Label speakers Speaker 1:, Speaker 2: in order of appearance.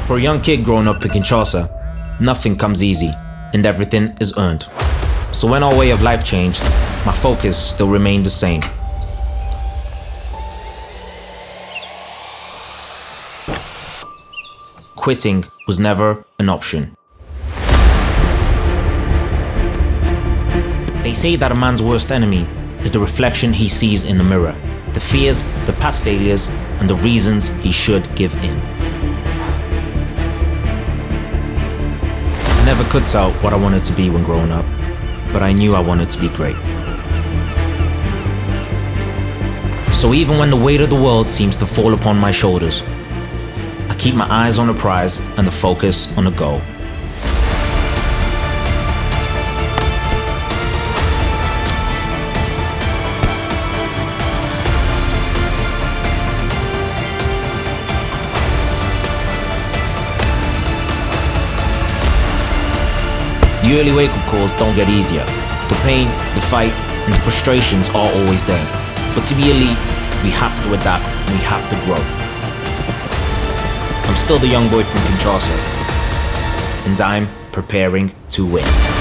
Speaker 1: For a young kid growing up in Kinshasa, nothing comes easy and everything is earned. So when our way of life changed, my focus still remained the same. Quitting was never an option. They say that a man's worst enemy is the reflection he sees in the mirror, the fears, the past failures, and the reasons he should give in. I never could tell what I wanted to be when growing up, but I knew I wanted to be great. So even when the weight of the world seems to fall upon my shoulders, I keep my eyes on the prize and the focus on the goal. The early wake-up calls don't get easier. The pain, the fight, and the frustrations are always there. But to be elite, we have to adapt, we have to grow. I'm still the young boy from Kinshasa, and I'm preparing to win.